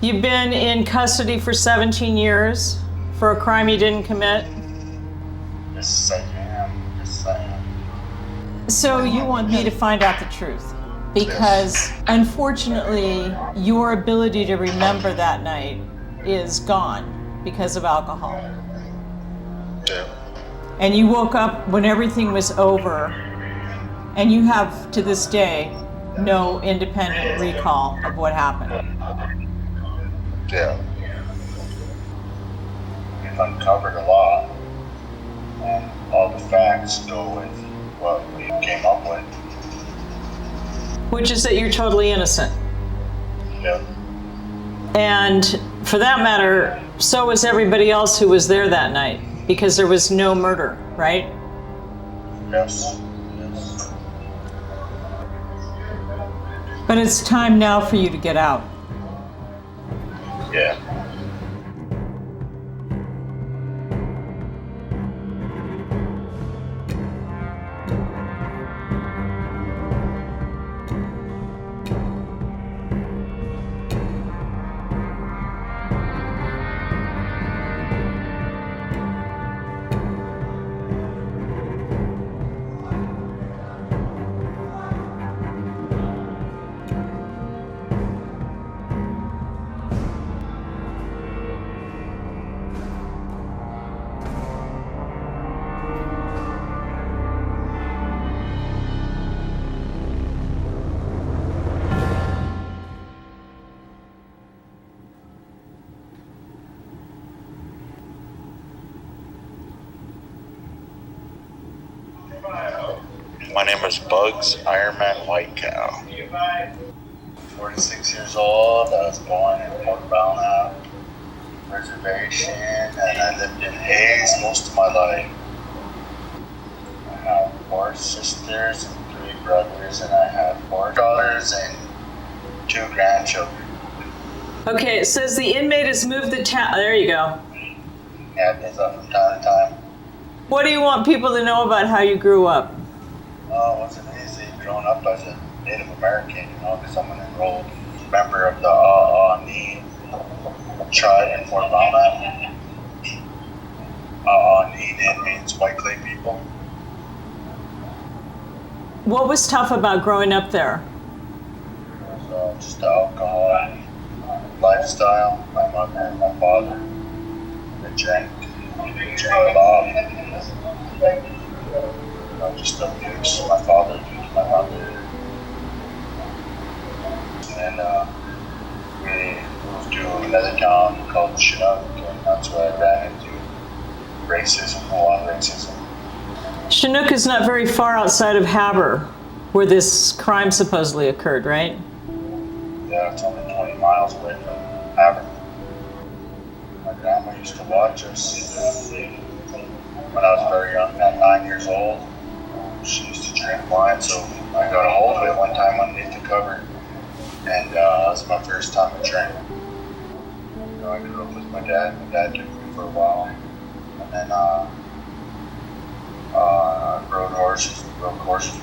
You've been in custody for 17 years for a crime you didn't commit? Yes, I am. Yes, I am. So you want me to find out the truth? Because unfortunately, your ability to remember that night is gone because of alcohol. Yeah. And you woke up when everything was over, and you have, to this day, no independent recall of what happened. Yeah. We've uncovered a lot, and all the facts go with what we came up with. Which is that you're totally innocent. Yeah. And for that matter, so was everybody else who was there that night, because there was no murder, right? Yes. Yes. But it's time now for you to get out. Yeah. My name is Buggz Ironman-Whitecow. 46 years old. I was born in Port Belknap Reservation, and I lived in Hayes most of my life. I have 4 sisters and 3 brothers, and I have 4 daughters and 2 grandchildren. Okay, it says the inmate has moved the town. There you go. Yeah, it does that from time to time. What do you want people to know about how you grew up? Oh, it wasn't easy growing up as a Native American, because I'm an enrolled member of the Ni tribe in Fort Belknap. Ni means white clay people. What was tough about growing up there? So just the alcohol lifestyle. My mother and my father, they drank a lot. Just abuse. My father abused my mother. And then we moved to another town called Chinook, and that's where I ran into racism, a lot of racism. Chinook is not very far outside of Havre, where this crime supposedly occurred, right? Yeah, it's only 20 miles away from Havre. My grandma used to watch us when I was very young, at 9 years old. She used to drink wine, so I got a hold of it one time underneath the cover, and that was my first time to drink. I grew up with my dad. My dad took me for a while, and then I rode horses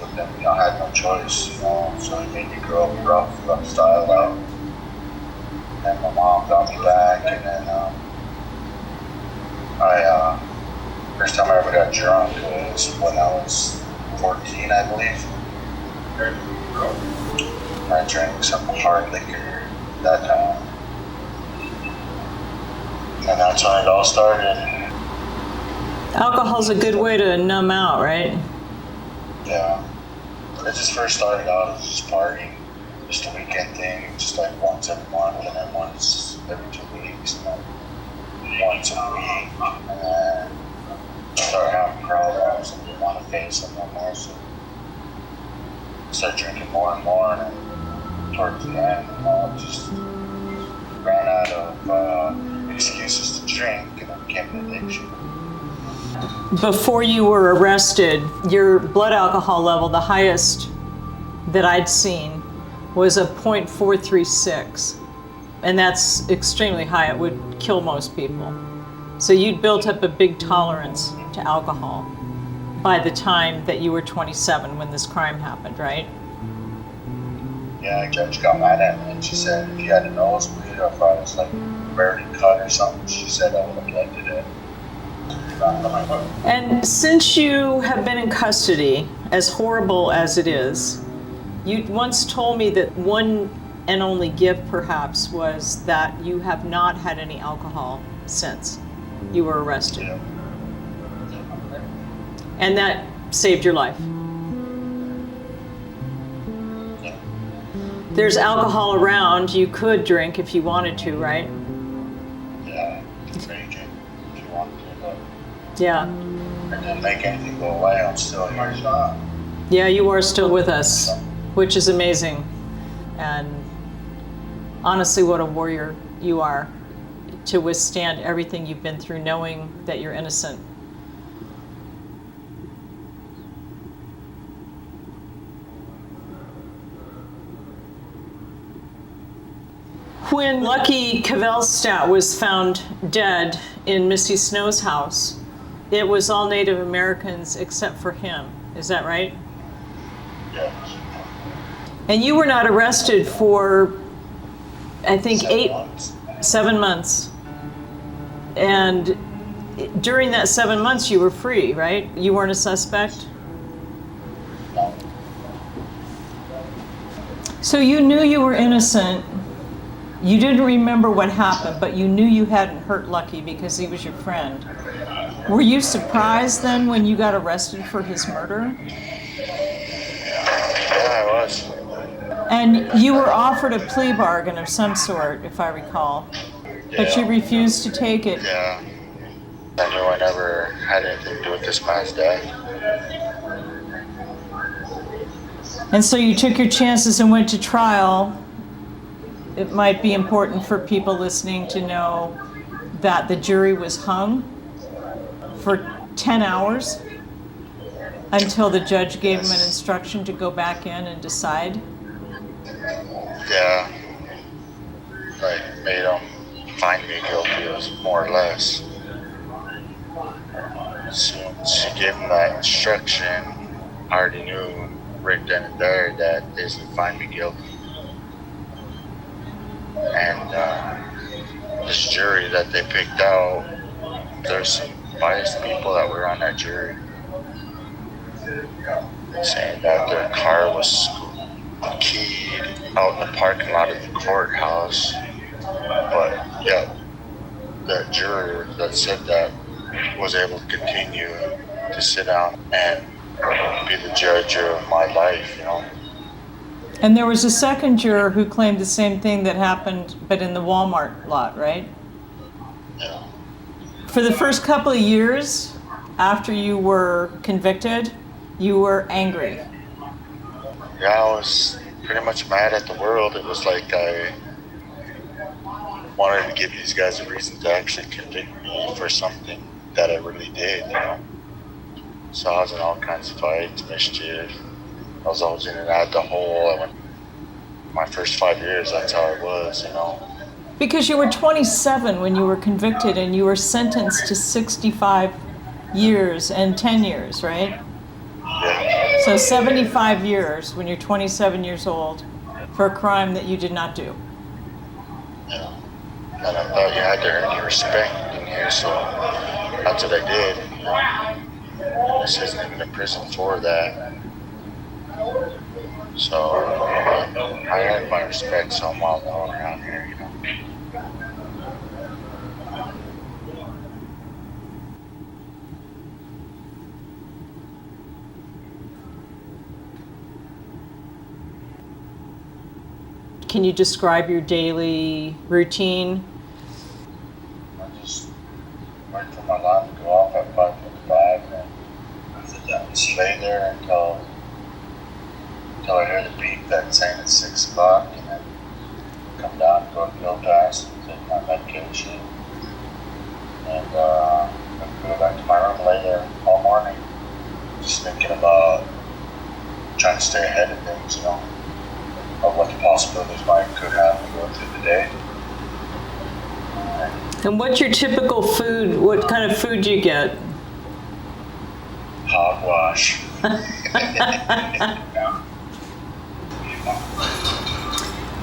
with them. I had no choice, so he made me grow up rough style out. And my mom got me back, and then first time I ever got drunk was when I was 14, I believe. I drank some hard liquor that time. And that's when it all started. Alcohol's a good way to numb out, right? Yeah. It just first started out as just partying, just a weekend thing, just like once every month, and then once every 2 weeks, and then once a week, and then started having problems and didn't want to face them no more, so I started drinking more and more, and then towards the end, just ran out of excuses to drink, and it became an addiction. Before you were arrested, your blood alcohol level, the highest that I'd seen, was a .436. And that's extremely high. It would kill most people. So you'd built up a big tolerance to alcohol by the time that you were 27 when this crime happened, right? Yeah, the judge got mad at me and she said if you had a nosebleed or if I was like barely cut or something, she said I would have blended it. And since you have been in custody, as horrible as it is, you once told me that one and only gift perhaps was that you have not had any alcohol since you were arrested. Yeah. And that saved your life. Yeah. There's alcohol around, you could drink if you wanted to, right? Yeah, you can make it if you want to, but Yeah. it didn't make anything go away. I'm still here. Yeah, you are still with us, which is amazing. And honestly, what a warrior you are to withstand everything you've been through, knowing that you're innocent. When Lucky Kvelstad was found dead in Misty Snow's house, it was all Native Americans except for him. Is that right? Yeah. And you were not arrested for, I think, 7 7 months. months. And during that 7 months, you were free, right? You weren't a suspect? No. So you knew you were innocent. You didn't remember what happened, but you knew you hadn't hurt Lucky because he was your friend. Were you surprised then when you got arrested for his murder? Yeah, I was. And you were offered a plea bargain of some sort, if I recall, but you refused to take it. Yeah. I knew I never had anything to do with this man's death. And so you took your chances and went to trial. It might be important for people listening to know that the jury was hung for 10 hours until the judge gave him an instruction to go back in and decide. Yeah. Like, made him find me guilty, was more or less. She gave him that instruction. I already knew right then and there that they should find me guilty. And this jury that they picked out, there's some biased people that were on that jury, saying that their car was keyed out in the parking lot of the courthouse. But yeah, the juror that said that was able to continue to sit down and be the judge of my life, you know. And there was a second juror who claimed the same thing that happened, but in the Walmart lot, right? Yeah. For the first couple of years after you were convicted, you were angry. Yeah, I was pretty much mad at the world. It was like I wanted to give these guys a reason to actually convict me for something that I really did, you know. So I was in all kinds of fights, mischief. I was always in and out the hole. I went my first 5 years, that's how it was, you know. Because you were 27 when you were convicted and you were sentenced to 65 years and 10 years, right? Yeah. So 75 years when you're 27 years old for a crime that you did not do. Yeah. And I thought you had to earn your respect in here, so that's what I did. You know? This isn't even in prison for that. So I earned my respect, so I'm well known around here, you know. Can you describe your daily routine? I just wait for my alarm to go off at 5:55, and then just lay there until I hear the beep that's saying it's 6 o'clock, and then come down, go to pill pass, take my medication, and go back to my room, lay there all morning, just thinking about trying to stay ahead of things, you know, of what the possibilities could happen going through the day. And what's your typical food? What kind of food do you get? Hogwash.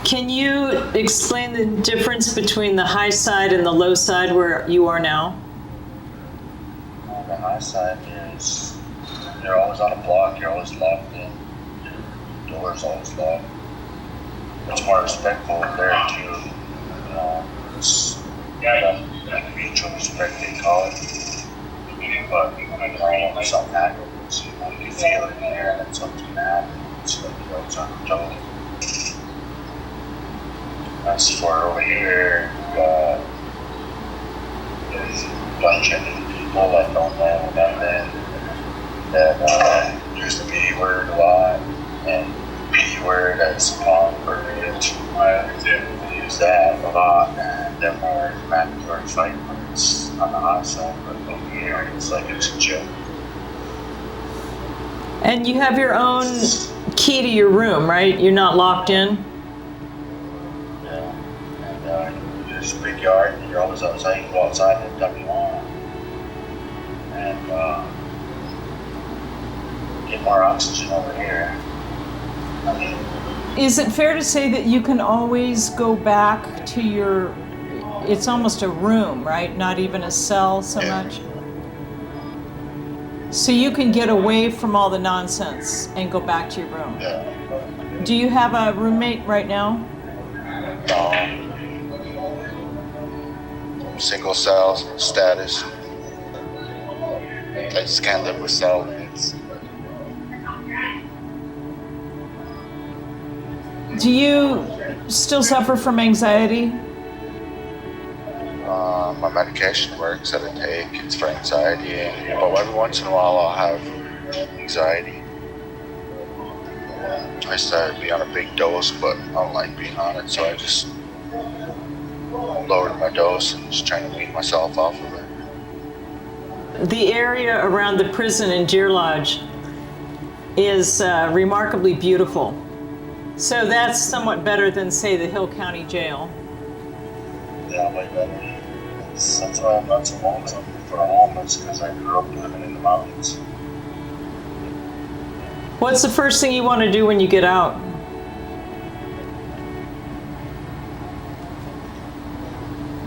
Can you explain the difference between the high side and the low side where you are now? On the high side is you're always on a block, you're always locked in, your door's always locked. It's more respectful there too. It's like mutual respect they call it. But when something happens, you feel it in there and it's something happens. It's like you're always on your toes. As for over here, there's a bunch of new people that don't know nothing, that use the B word a lot, and B word as punk or bitch. They use that a lot, and them are mandatory fight words on the high side, but over here it's like it's a joke. And you have your own key to your room, right? You're not locked in? There's a big yard, and you're always outside. You can go outside anytime you want, and get more oxygen over here. I mean, is it fair to say that you can always go back to your? It's almost a room, right? Not even a cell so much. So you can get away from all the nonsense and go back to your room. Yeah. Do you have a roommate right now? Single cell status. I just can't live with cellmates. Do you still suffer from anxiety? My medication works that I take. It's for anxiety, but every once in a while I'll have anxiety. I started to be on a big dose, but I don't like being on it, so I just lowered my dose and just trying to wean myself off of it. The area around the prison in Deer Lodge is remarkably beautiful. So that's somewhat better than, say, the Hill County Jail. Yeah, way better. That's why I'm not so lonesome for a home, is because I grew up living in the mountains. What's the first thing you want to do when you get out?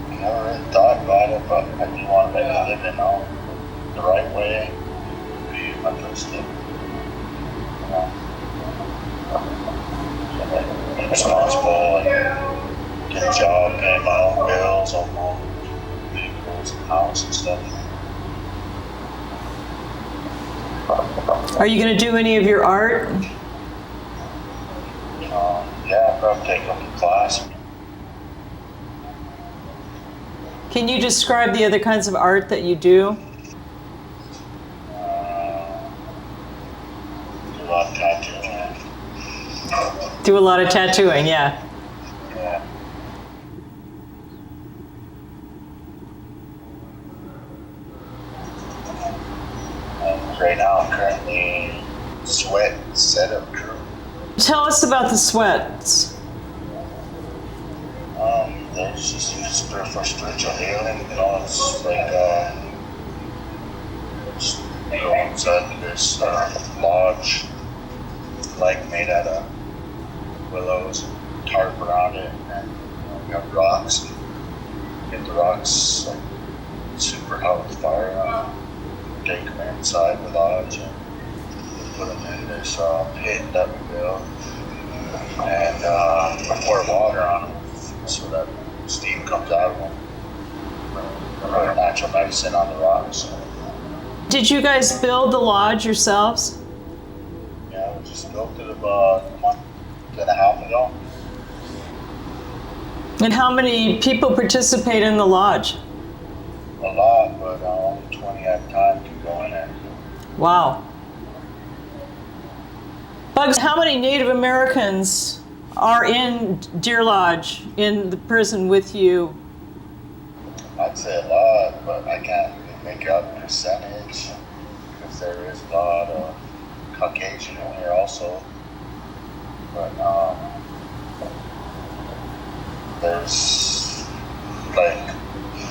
I never really thought about it, but I do want to make a living the right way. Be my first step. Be responsible and get a job, pay my own bills, own my own vehicles and house and stuff. Are you going to do any of your art? Yeah, I'll probably take up a class. Can you describe the other kinds of art that you do? Do a lot of tattooing. Do a lot of tattooing, yeah. Yeah. Right now, I'm currently sweat setup crew. Tell us about the sweats. There's just used for spiritual healing. It's like just go inside this lodge, like made out of willows and tarp around it, and we have rocks. Get the rocks like super hot with fire on. Take them inside the lodge and put them in this pit that we built, and pour water on them so that steam comes out of them. Put natural medicine on the rocks. Did you guys build the lodge yourselves? Yeah, we just built it about a month and a half ago. And how many people participate in the lodge? A lot, but only 20 at a time can go in there. Wow. Buggz, how many Native Americans are in Deer Lodge, in the prison with you? I'd say a lot, but I can't really make out the percentage because there is a lot of Caucasian in here also. But there's like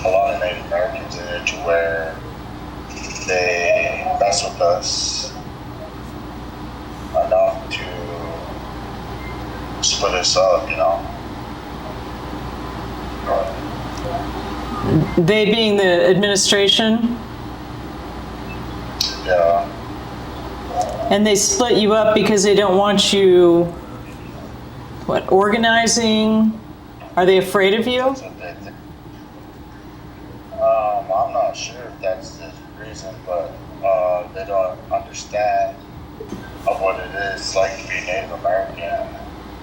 a lot of Native Americans in there to where they mess with us enough to split us up, They being the administration? Yeah. And they split you up because they don't want you, what, organizing? Are they afraid of you? That's what they think. I'm not sure if that's the reason, but they don't understand of what it is like to be Native American,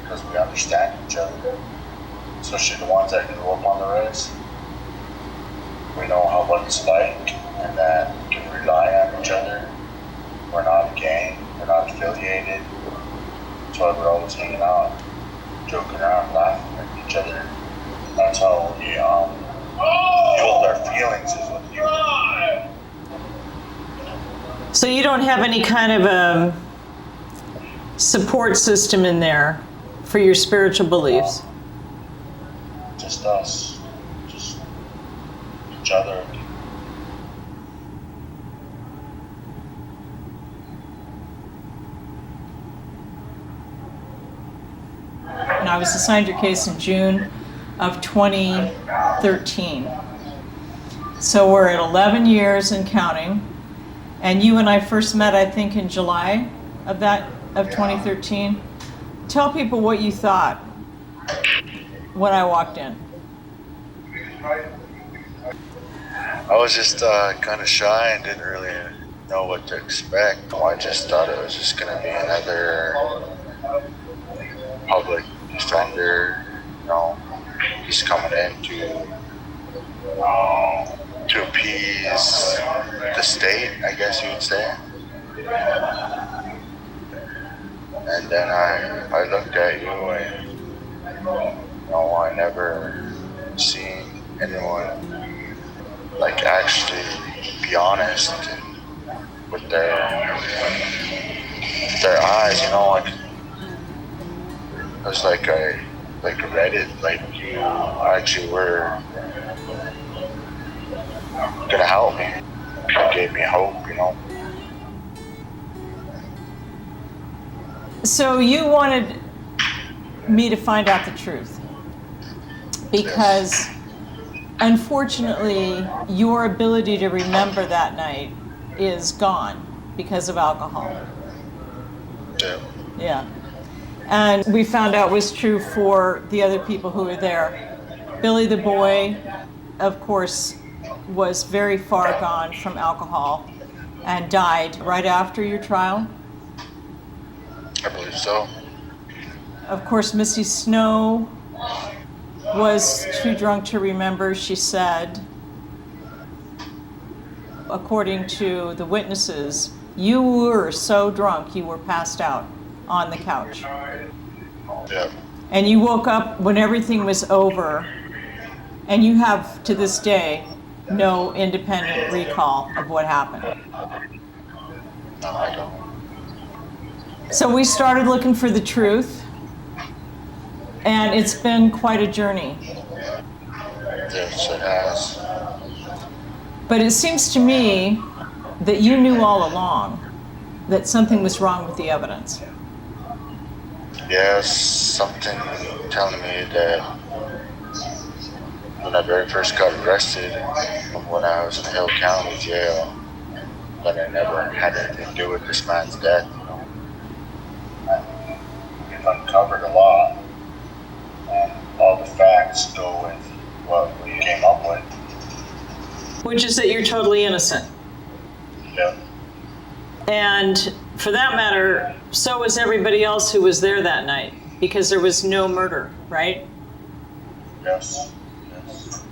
because we understand each other. Especially the ones that grew up on the res. We know what it's like, and that we can rely on each other. We're not a gang, we're not affiliated. That's why we're always hanging out, joking around, laughing at each other. That's how we build our feelings is with you. So you don't have any kind of a support system in there for your spiritual beliefs? Just us, just each other. And I was assigned your case in June of 2013. So we're at 11 years and counting. And you and I first met, I think, in July of 2013. Tell people what you thought when I walked in. I was just kind of shy and didn't really know what to expect. I just thought it was just going to be another public defender. You know, he's coming in to appease the state, I guess you would say. And then I looked at you and, you know, I never seen anyone like actually be honest and with their eyes, you know, like it was like I read it, like you actually were gonna help me. It gave me hope, you know. So you wanted me to find out the truth because unfortunately your ability to remember that night is gone because of alcohol. Yeah. Yeah. And we found out was true for the other people who were there. Billy the boy, of course, was very far gone from alcohol and died right after your trial. I believe so. Of course, Missy Snow was too drunk to remember, she said. According to the witnesses, you were so drunk you were passed out on the couch. Yeah. And you woke up when everything was over, and you have, to this day, no independent recall of what happened. No, I don't. So we started looking for the truth, and it's been quite a journey. Yes, it has. But it seems to me that you knew all along that something was wrong with the evidence. Yes, something telling me that when I very first got arrested, when I was in Hill County jail, that I never had anything to do with this man's death. We've uncovered a lot, and all the facts go with what we came up with. Which is that you're totally innocent. Yeah. And for that matter, so was everybody else who was there that night, because there was no murder, right? Yes. Yes.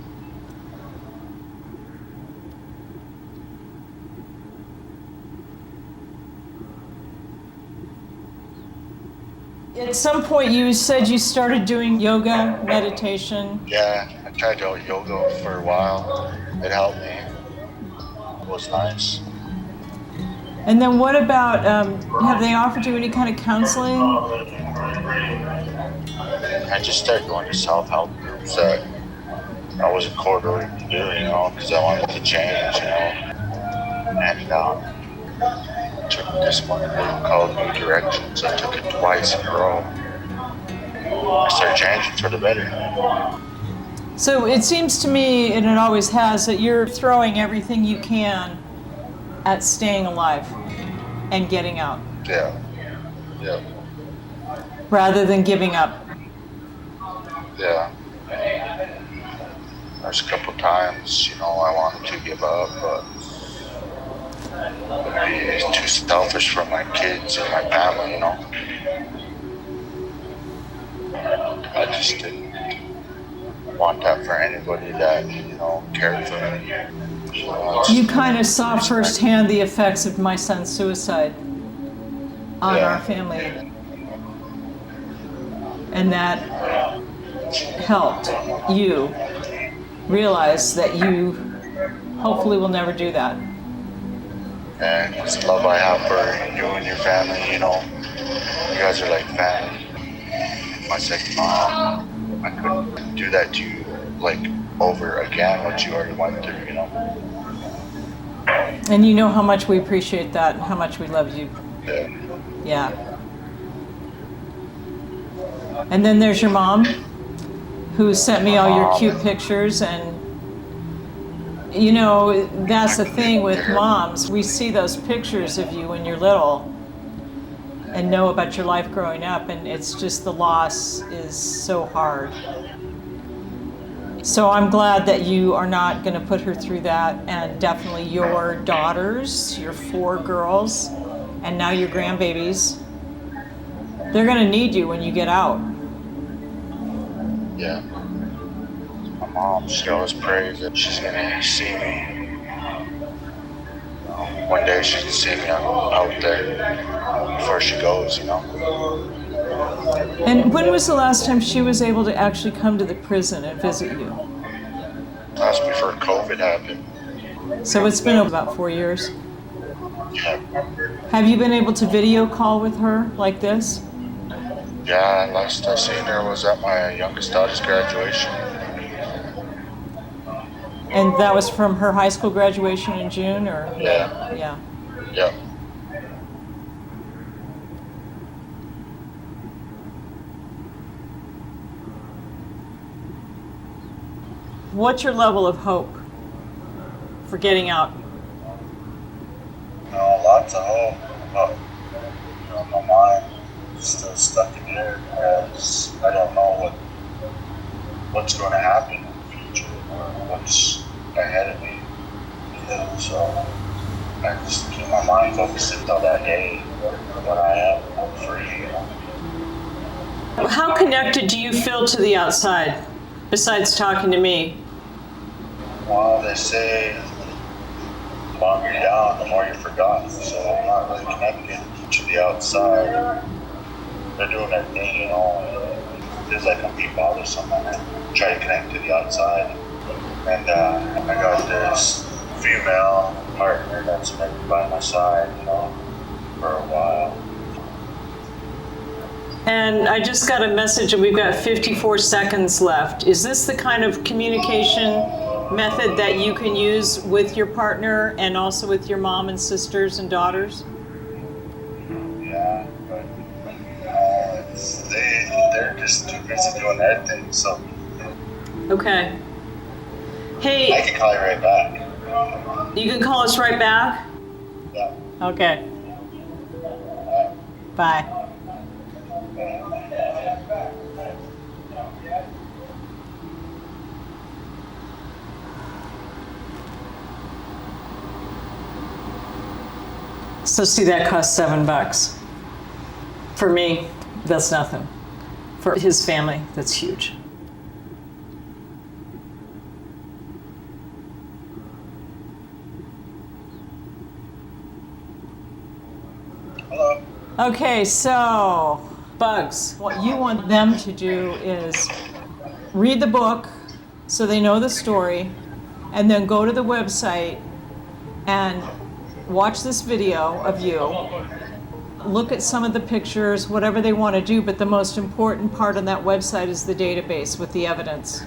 At some point you said you started doing yoga, meditation. Yeah, I tried to do yoga for a while. It helped me. It was nice. And then what about, have they offered you any kind of counseling? I just started going to self-help groups that I wasn't quarterly to do, you know, because I wanted to change, you know. And took this one group called New Directions. I took it twice in a row. I started changing for the better. So it seems to me, and it always has, that you're throwing everything you can at staying alive and getting out, Yeah. Yeah. rather than giving up. Yeah. There's a couple times, I wanted to give up, but it'd be too selfish for my kids and my family, I just didn't want that for anybody that, cared for me. You kind of saw firsthand the effects of my son's suicide on our family. And that helped you realize that you hopefully will never do that. And it's the love I have for you and your family, you guys are like family. My second mom, I couldn't do that to you, over again, what you already went through, And you know how much we appreciate that and how much we love you. Yeah. Yeah. And then there's your mom, who sent me all your cute pictures. And that's the thing with moms. We see those pictures of you when you're little and know about your life growing up, and it's just the loss is so hard. So I'm glad that you are not going to put her through that, and definitely your daughters, your 4 girls, and now your grandbabies, they're going to need you when you get out. Yeah. My mom, she always prays that she's going to see me. One day she can see me out there before she goes, And when was the last time she was able to actually come to the prison and visit you? That's before COVID happened. So it's been about 4 years. Yeah. Have you been able to video call with her like this? Yeah, last I seen her was at my youngest daughter's graduation. And that was from her high school graduation in June, or? Yeah. Yeah. Yeah. What's your level of hope for getting out? Lots of hope, but my mind is still stuck in here because I don't know what's going to happen in the future or what's ahead of me. So I just keep my mind focused until that day when I am free. How connected do you feel to the outside, besides talking to me? Well, they say the longer you're down, the more you're forgotten. So I'm not really connected to the outside. They're doing their thing, It feels like I'm being bothersome and I try to connect to the outside. And I got this female partner that's been by my side, for a while. And I just got a message and we've got 54 seconds left. Is this the kind of communication method that you can use with your partner and also with your mom and sisters and daughters? Yeah, but they're just too busy doing their thing, so. Okay. Hey. I can call you right back. You can call us right back? Yeah. Okay. Bye. So see, that cost $7. For me, that's nothing. For his family, that's huge. Hello. Okay, so Buggz, what you want them to do is read the book so they know the story, and then go to the website and watch this video of you, look at some of the pictures, whatever they want to do, but the most important part on that website is the database with the evidence.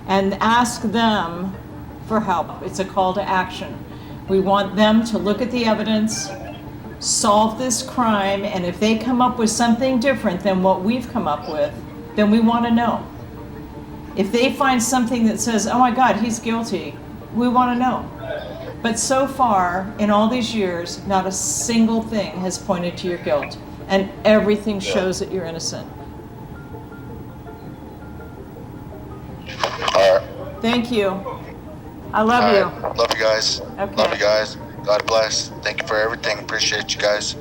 And ask them for help. It's a call to action. We want them to look at the evidence, solve this crime, and if they come up with something different than what we've come up with, then we want to know. If they find something that says, oh my God, he's guilty, we want to know. But so far, in all these years, not a single thing has pointed to your guilt. And everything shows that you're innocent. All right. Thank you. I love All you. right. Love you guys. Okay. Love you guys. God bless. Thank you for everything. Appreciate you guys.